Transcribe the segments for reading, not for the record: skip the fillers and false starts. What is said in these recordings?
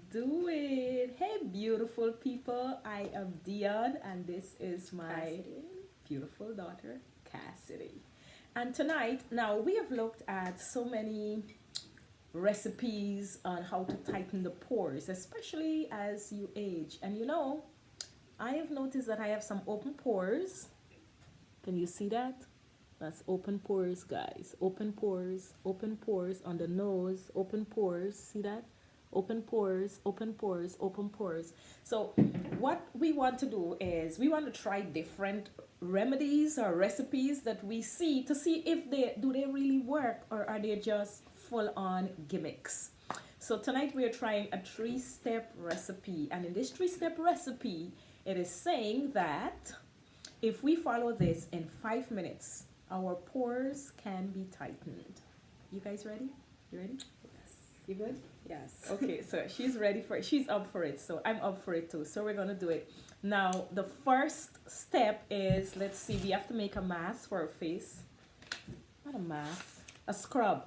do it. Hey, beautiful people. I am Dion, and this is my Cassidy. beautiful daughter, Cassidy. And tonight, now we have looked at so many recipes on how to tighten the pores, especially as you age. And I have noticed that I have some open pores. Can you see that? That's open pores, guys. Open pores on the nose, open pores. See that? Open pores, open pores, open pores. So, what we want to do is we want to try different remedies or recipes that we see to see if they really work or are they just full on gimmicks. So tonight we are trying a three-step recipe, and in this three-step recipe, it is saying that if we follow this in 5 minutes, our pores can be tightened. You guys ready? You ready? Yes. You good? Yes. Okay, so she's ready for it. She's up for it. So I'm up for it too. So we're gonna do it. Now the first step is, let's see, we have to make a mask for our face. Not a mask, a scrub.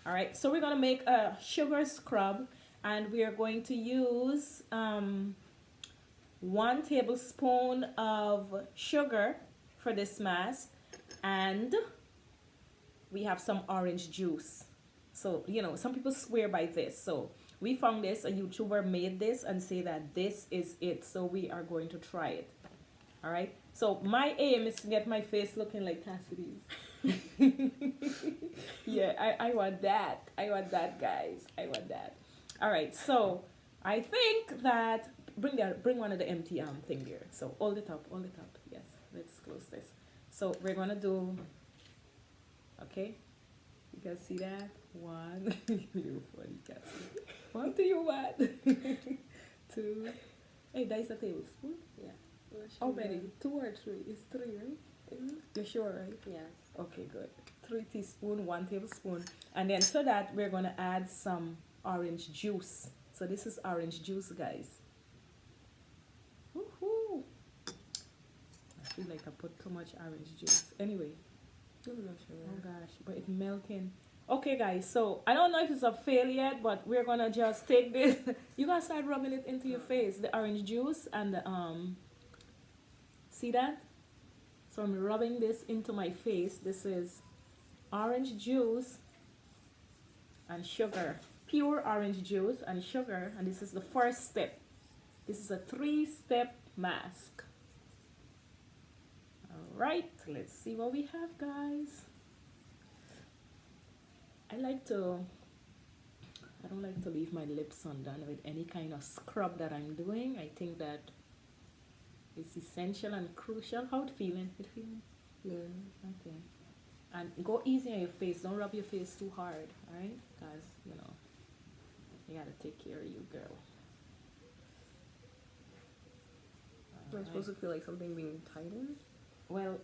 All right, so we're gonna make a sugar scrub, and we are going to use 1 tablespoon of sugar for this mask, and we have some orange juice. So some people swear by this. So we found this, a YouTuber made this and say that this is it. So we are going to try it. All right. So my aim is to get my face looking like Cassidy's. Yeah, I want that. I want that, guys. I want that. All right. So I think that bring one of the empty thing here. So hold it up. Hold it up. Yes. Let's close this. So we're gonna do. Okay. You can see that. One. You're funny, Cassidy. One do you want? Two. Hey, that is a tablespoon. Yeah. How many? 2 or 3? It's 3, right? You're sure, right? Yes. Okay, good. 3 teaspoons, 1 tablespoon. And then to that, we're going to add some orange juice. So this is orange juice, guys. Woohoo! I feel like I put too much orange juice. Anyway. I'm not sure. Oh gosh, but it's melting. Okay, guys, so I don't know if it's a fail yet, but we're going to just take this. You're going to start rubbing it into your face, the orange juice and the, see that? So I'm rubbing this into my face. This is orange juice and sugar. Pure orange juice and sugar. And this is the first step. This is a 3-step mask. Alright, let's see what we have, guys. I don't like to leave my lips undone with any kind of scrub that I'm doing. I think that it's essential and crucial. How it feeling? It feeling? Good. Okay. And go easy on your face. Don't rub your face too hard, alright? Because, you gotta take care of you, girl. I'm supposed to feel like something being tightened? Well,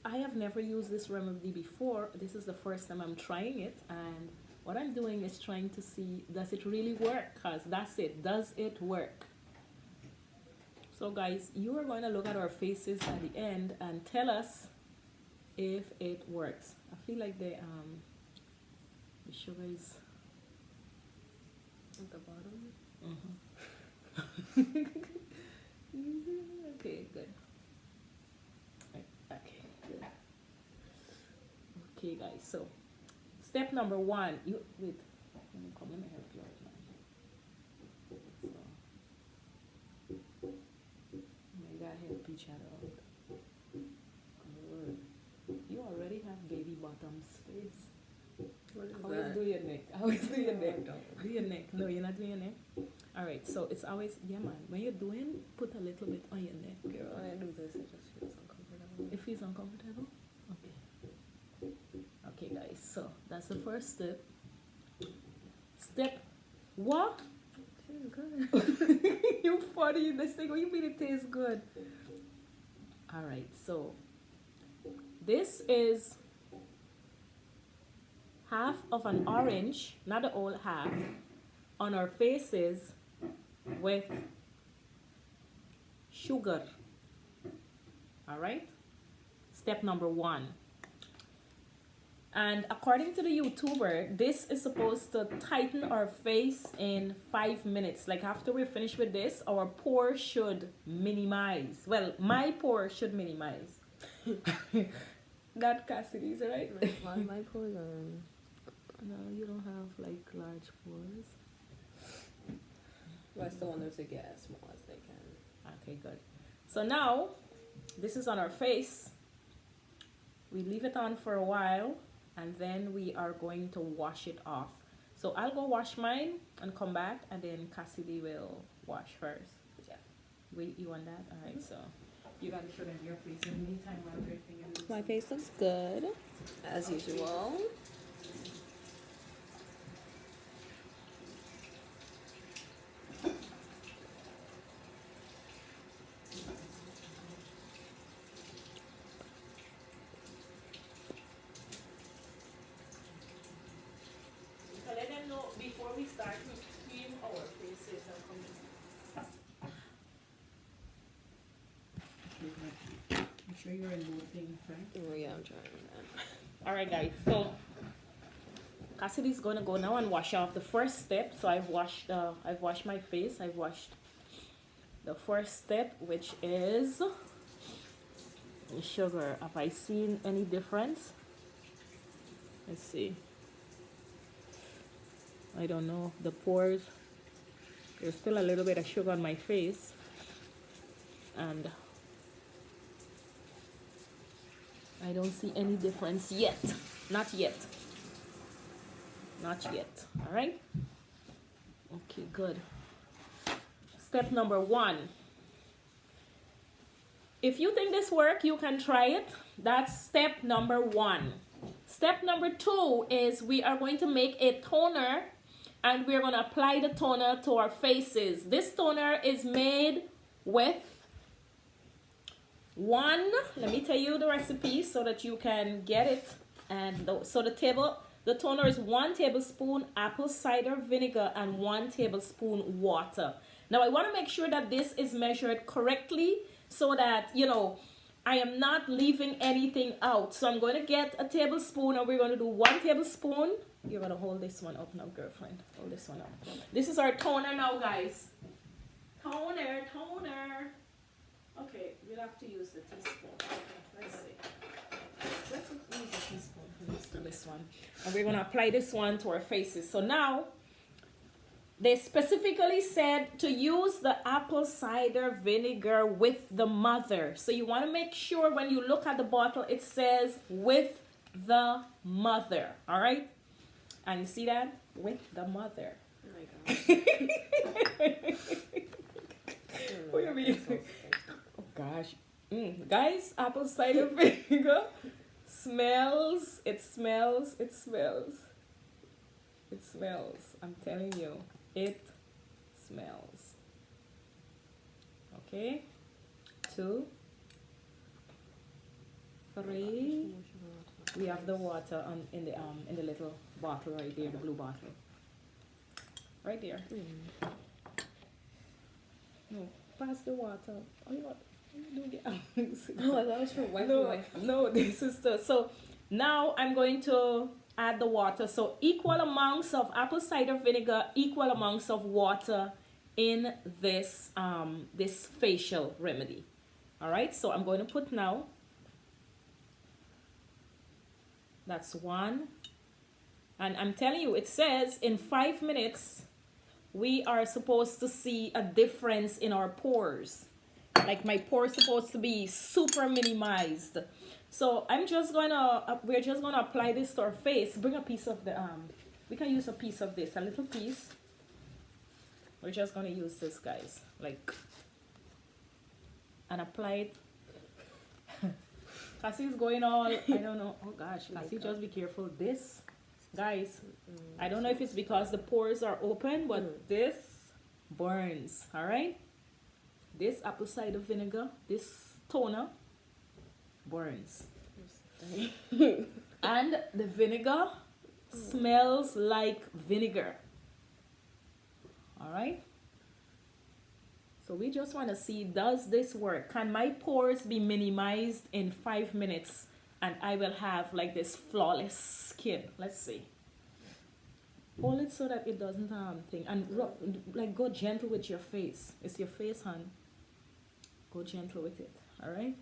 I have never used this remedy before. This is the first time I'm trying it. And what I'm doing is trying to see, does it really work? Because that's it. Does it work? So guys, you are going to look at our faces at the end and tell us if it works. I feel like the sugar is At the bottom? Okay, good. Okay, good. Okay, guys, so step number 1. Wait, let me help you out now. So, we gotta help each other out. Good. You already have baby bottoms face. What is Always that? do your neck. Always do your neck. Don't. Do your neck. No, you're not doing your neck. Alright, so it's always, yeah man, when you're doing, put a little bit on your neck, girl. When I do this, it just feels uncomfortable. It feels uncomfortable? Okay. Okay, guys, so that's the first step. Step what? Tastes good. You funny, this thing. What you mean it tastes good? Alright, so this is half of an orange, not the whole half, on our faces with sugar. Alright? Step number 1. And according to the YouTuber, this is supposed to tighten our face in 5 minutes. Like after we're finished with this, our pore should minimize. Well, my pore should minimize. Not Cassidy's, right? My pores are. No, you don't have like large pores. But I still want them to get as small as they can. Okay, good. So now, this is on our face. We leave it on for a while, and then we are going to wash it off. So I'll go wash mine and come back, and then Cassidy will wash hers. Yeah. Wait, you want that? All right, so you gotta show them your face in the meantime while we're fingering this. My face looks good, as usual. So let them know before we start to cream our faces and come. I'm sure you're in mood thing, right? Oh, yeah, I'm trying that. All right, guys. So Cassidy's gonna go now and wash off the first step. So I've washed my face. I've washed the first step, which is the sugar. Have I seen any difference? Let's see. I don't know. The pores. There's still a little bit of sugar on my face, and I don't see any difference yet. Not yet. Not yet. All right. Okay, good. Step number 1. If you think this works, you can try it. That's step number 1. Step number 2 is we are going to make a toner, and we're going to apply the toner to our faces. This toner is made with let me tell you the recipe so that you can get it. And the toner is 1 tablespoon apple cider vinegar and 1 tablespoon water. Now I want to make sure that this is measured correctly so that, you know, I am not leaving anything out. So I'm going to get a tablespoon, and we're going to do 1 tablespoon. You're going to hold this one up now, girlfriend. Hold this one up. This is our toner now, guys. Toner. Okay, we'll have to use the teaspoon. Okay, let's see. Let's use the teaspoon. Let's do this one. And we're going to apply this one to our faces. So now, they specifically said to use the apple cider vinegar with the mother. So you want to make sure when you look at the bottle, it says with the mother. All right? And you see that? With the mother. Oh my gosh. What do you mean? Oh gosh. Guys, apple cider vinegar smells. It smells. I'm telling you. It smells. Okay. 2, 3. We have the water in the little bottle right there, the blue bottle. Right there. No, pass the water. Oh, you know what? Oh, I thought it was for wiping. No, this is so now I'm going to add the water. So equal amounts of apple cider vinegar, equal amounts of water in this this facial remedy. All right, so I'm going to put now. That's 1. And I'm telling you, it says in 5 minutes, we are supposed to see a difference in our pores. Like my pores supposed to be super minimized. So we're just gonna apply this to our face. Bring a piece of the, we can use a piece of this, a little piece. We're just gonna use this, guys, like, and apply it. Cassie's going all, I don't know, oh gosh, Cassie, just be careful. This, guys, I don't know if it's because the pores are open, but this burns, all right? This apple cider vinegar, this toner burns. And the vinegar smells like vinegar. All right? So we just want to see, does this work? Can my pores be minimized in 5 minutes? and I will have like this flawless skin. Let's see. Hold it so that it doesn't thing, and like go gentle with your face. It's your face, hon. Go gentle with it. All right.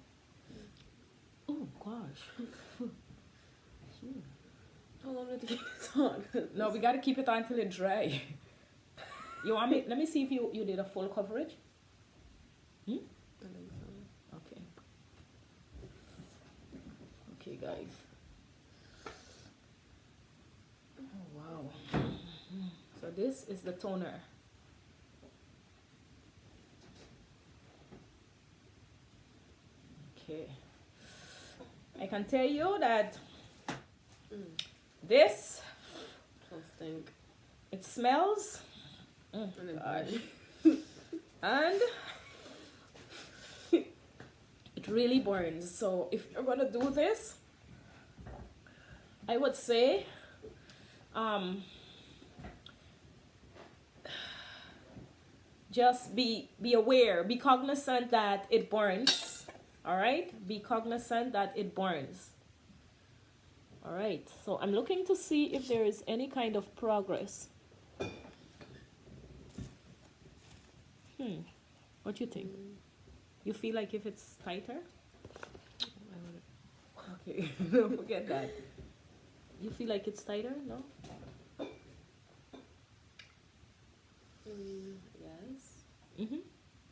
Oh gosh. How long did it keep this on? No, we gotta keep it on until it dry. You want me? Let me see if you did a full coverage. I think so. Okay. Okay, guys. Oh wow. So this is the toner. Okay. I can tell you that this, Don't stink. it smells. And it Gosh. And it really burns. So if you're gonna do this, I would say just be aware, be cognizant that it burns. All right, be cognizant that it burns. All right, so I'm looking to see if there is any kind of progress. What do you think? You feel like if it's tighter? Okay, don't forget that. You feel like it's tighter? No? Yes. Mm-hmm.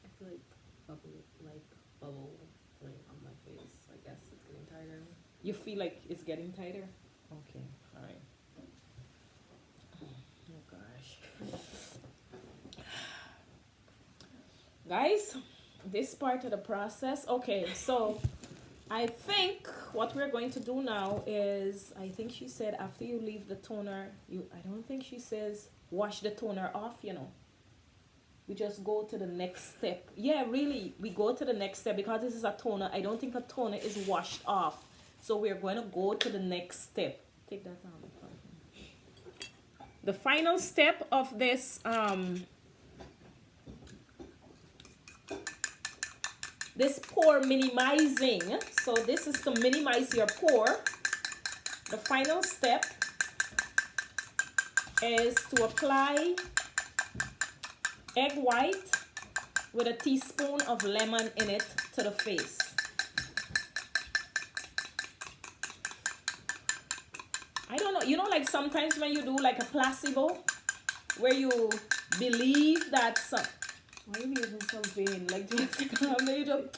I feel like bubble on my face. I guess it's getting tighter. You feel like it's getting tighter? Okay, all right. Oh gosh. Guys, this part of the process. Okay, so I think what we're going to do now is, I think she said after you leave the toner, I don't think she says wash the toner off, you know. We just go to the next step. Yeah, really, we go to the next step because this is a toner. I don't think a toner is washed off. So we're going to go to the next step. Take that out. The final step of this this pore minimizing. So this is to minimize your pore. The final step is to apply egg white with a teaspoon of lemon in it to the face. I don't know, you know, like sometimes when you do like a placebo, where you believe that some, why are you using some vein? Like Jessica made up.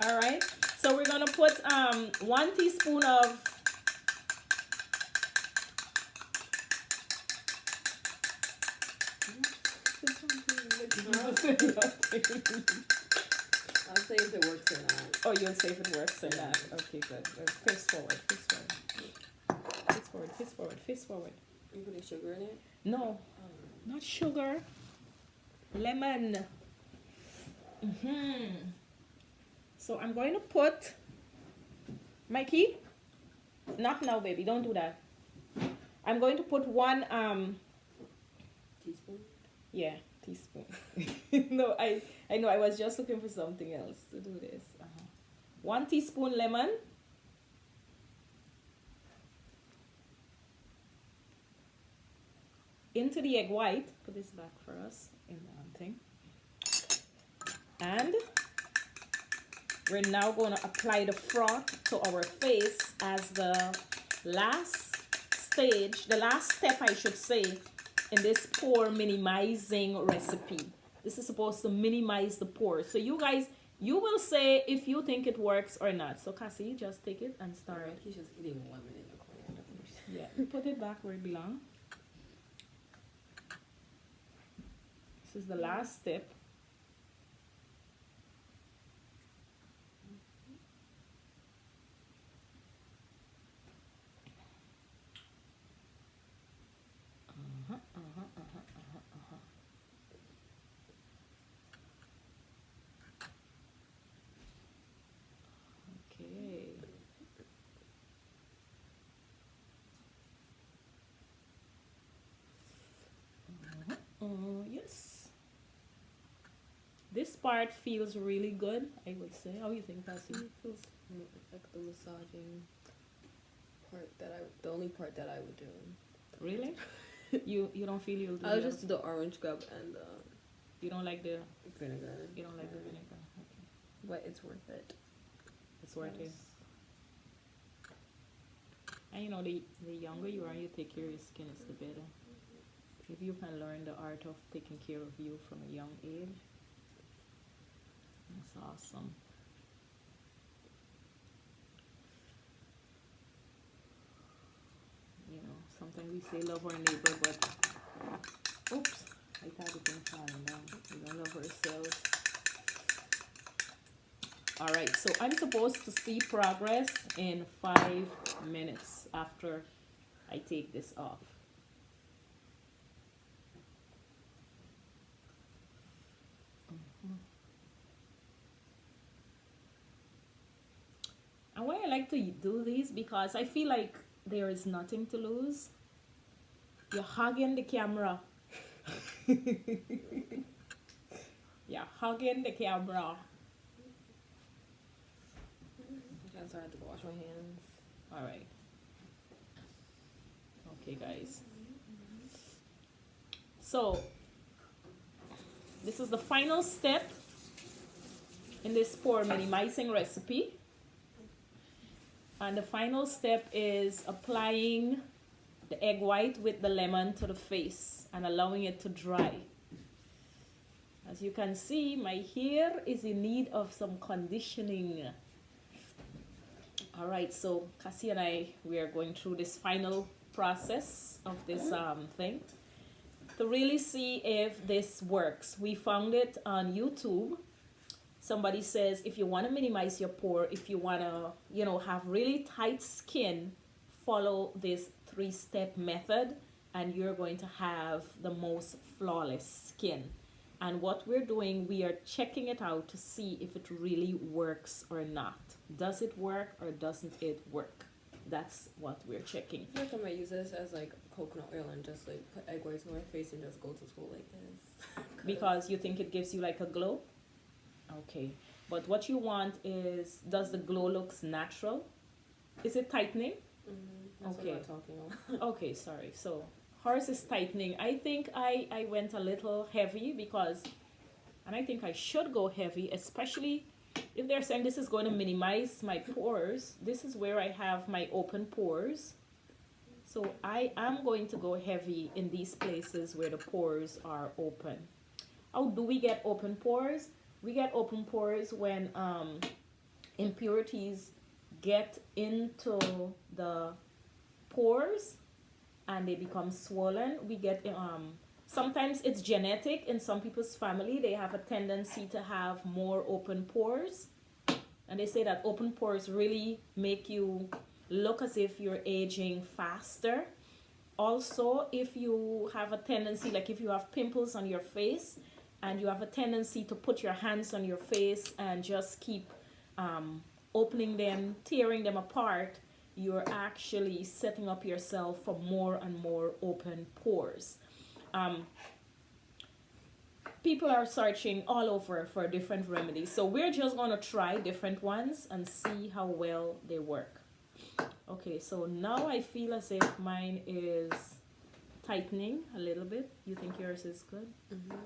All right, so we're gonna put 1 teaspoon of I'll say if it works or not. Oh, you'll say if it works or not. Okay, good. Face forward, face forward. Face forward, face forward, face forward. Are you putting sugar in it? No, not sugar. Lemon. So I'm going to put, Mikey, not now, baby. Don't do that. I'm going to put 1 Teaspoon? yeah, teaspoon. No, I know, I was just looking for something else to do this. 1 teaspoon lemon. Into the egg white. Put this back for us in the thing. And we're now going to apply the froth to our face as the last stage, the last step, I should say, in this pore minimizing recipe. This is supposed to minimize the pores. So you guys, you will say if you think it works or not. So Cassie, you just take it and start. Alright, he's just eating lemon in the corner. Yeah, put it back where it belongs. This is the last step. Okay. Yes. This part feels really good, I would say. How do you think, Cassie? It feels like the massaging part the only part that I would do. Really? You don't feel you'll do I'll the just do the orange scrub and the You don't like the vinegar. you don't like the vinegar. Okay. But it's worth it. It's worth it. And you know, the younger you are, you take care of your skin, it's the better. If you can learn the art of taking care of you from a young age, that's awesome. You know, sometimes we say love our neighbor, but oops, I thought it was falling down. We don't love ourselves. Alright, so I'm supposed to see progress in 5 minutes after I take this off. And why I like to do these, because I feel like there is nothing to lose. You're hugging the camera. You're hugging the camera. Okay, so I have to go wash my hands. Alright. Okay, guys. So, this is the final step in this pore minimizing recipe. And the final step is applying the egg white with the lemon to the face and allowing it to dry. As you can see, my hair is in need of some conditioning. All right, so Cassie and I, we are going through this final process of this thing to really see if this works. We found it on YouTube. Somebody says if you want to minimize your pore, if you want to, you know, have really tight skin, follow this 3-step method and you're going to have the most flawless skin. And what we're doing, we are checking it out to see if it really works or not. Does it work or doesn't it work? That's what we're checking. I feel like I might use this as like coconut oil and just like put egg whites on my face and just go to school like this. Because you think it gives you like a glow? Okay. But what you want is, does the glow looks natural? Is it tightening? That's Okay. what I'm talking about. Okay, sorry. So hers is tightening. I think I went a little heavy because, and I think I should go heavy, especially if they're saying this is going to minimize my pores. This is where I have my open pores. So I am going to go heavy in these places where the pores are open. How do we get open pores? We get open pores when impurities get into the pores and they become swollen. We get sometimes it's genetic. In some people's family, they have a tendency to have more open pores, and they say that open pores really make you look as if you're aging faster. Also, if you have a tendency, like if you have pimples on your face and you have a tendency to put your hands on your face and just keep opening them, tearing them apart, you're actually setting up yourself for more and more open pores. People are searching all over for different remedies, so we're just going to try different ones and see how well they work. Okay, so now I feel as if mine is tightening a little bit. You think yours is good? All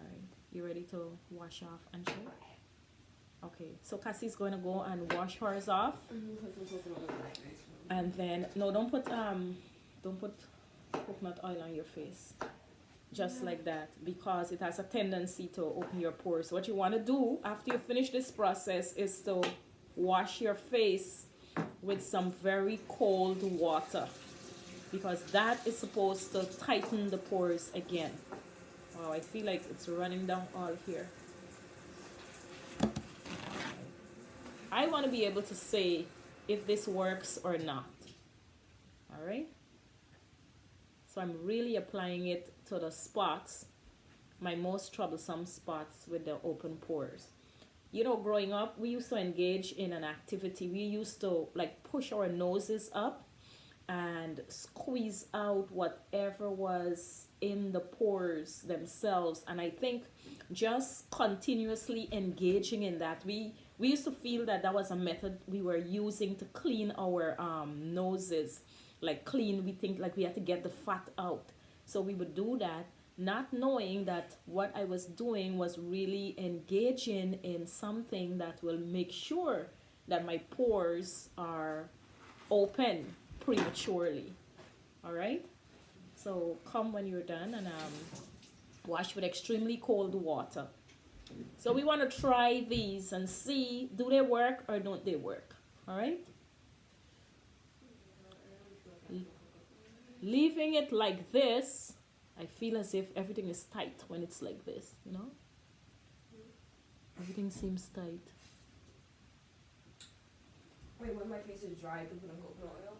right, you ready to wash off and check? Okay, so Cassie's going to go and wash hers off. And then, no, don't put coconut oil on your face. Just like that, because it has a tendency to open your pores. So what you want to do after you finish this process is to wash your face with some very cold water, because that is supposed to tighten the pores again. Wow, I feel like it's running down all here. I want to be able to say if this works or not. All right. So I'm really applying it to the spots, my most troublesome spots with the open pores. You know, growing up, we used to engage in an activity. We used to like push our noses up and squeeze out whatever was in the pores themselves. And I think just continuously engaging in that, we used to feel that that was a method we were using to clean our noses, like clean, we think like we had to get the fat out, so we would do that, not knowing that what I was doing was really engaging in something that will make sure that my pores are open prematurely. All right, so come when you're done and wash with extremely cold water. So we want to try these and see, do they work or don't they work? All right, leaving it like this, I feel as if everything is tight when it's like this, you know? Everything seems tight. Wait, when my face is dry, I can put on coconut oil?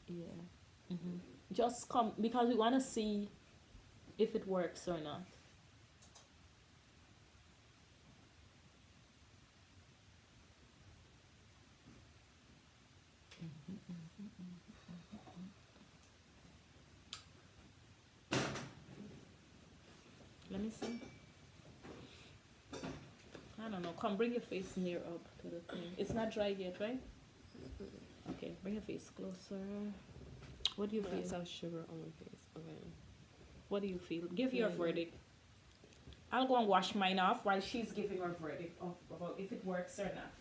Yeah. Just come, because we want to see if it works or not. Let me see. I don't know. Come, bring your face near up to the thing. It's not dry yet, right? Okay, bring your face closer. What do you feel? I saw sugar on my face. Okay. What do you feel? Give your verdict. I'll go and wash mine off while she's giving her verdict about if it works or not.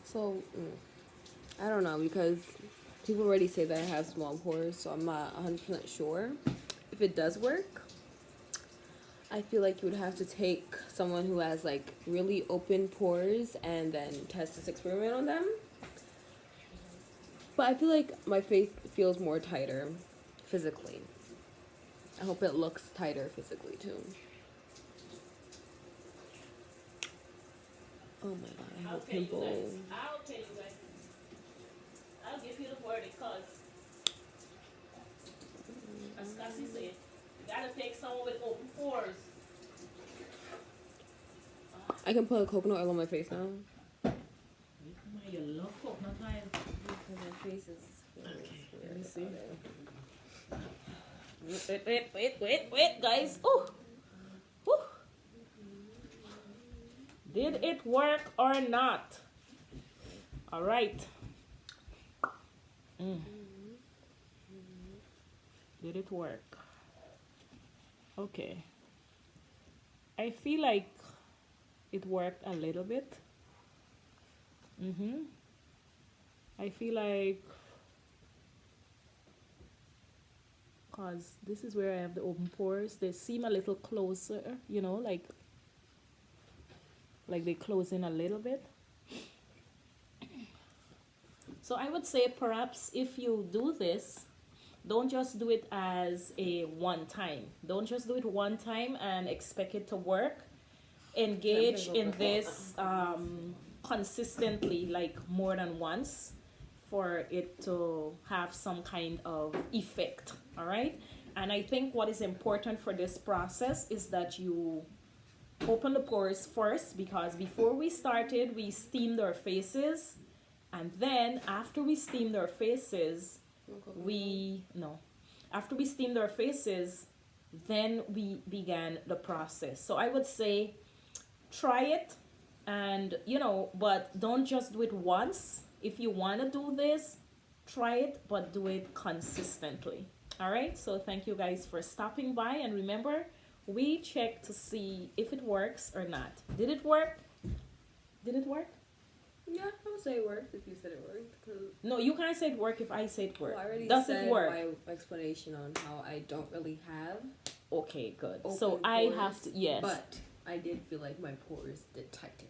So, I don't know, because people already say that I have small pores, so I'm not 100% sure if it does work. I feel like you would have to take someone who has like really open pores and then test this experiment on them. But I feel like my face feels more tighter physically. I hope it looks tighter physically too. Oh my god, I have a pimple. I'll tell you guys. I'll give you the verdict, cause as Cassie said, you gotta take someone with open pores. I can put coconut oil on my face now. You love coconut oil. My face is. Okay, let me see. Wait, guys. Ooh. Woo. Did it work or not? All right. Did it work? Okay. I feel like it worked a little bit. I feel like, cause this is where I have the open pores, they seem a little closer, you know, like they close in a little bit. So I would say perhaps if you do this, don't just do it as a one time. Don't just do it one time and expect it to work. Engage in this consistently, like more than once, for it to have some kind of effect. All right. And I think what is important for this process is that you open the pores first, because before we started, we steamed our faces. And then after we steamed our faces, after we steamed our faces, then we began the process. So I would say try it, and but don't just do it once. If you want to do this, try it, but do it consistently. All right, so thank you guys for stopping by, and remember, we check to see if it works or not. Did it work? Did it work? Yeah, I would say it worked if you said it worked. No, you can't say it worked if I say it worked. Well, I already Does said it work? my explanation on how I don't really have. Okay, good. Open So pores, I have to, yes. But I did feel like my pores did tighten.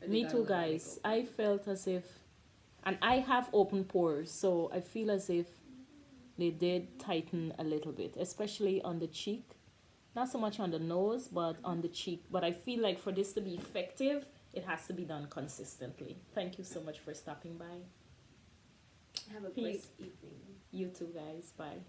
Me too, guys. I felt as if, and I have open pores, so I feel as if they did tighten a little bit, especially on the cheek. Not so much on the nose, but on the cheek. But I feel like for this to be effective, it has to be done consistently. Thank you so much for stopping by. Have a Peace. great evening. You too, guys. Bye.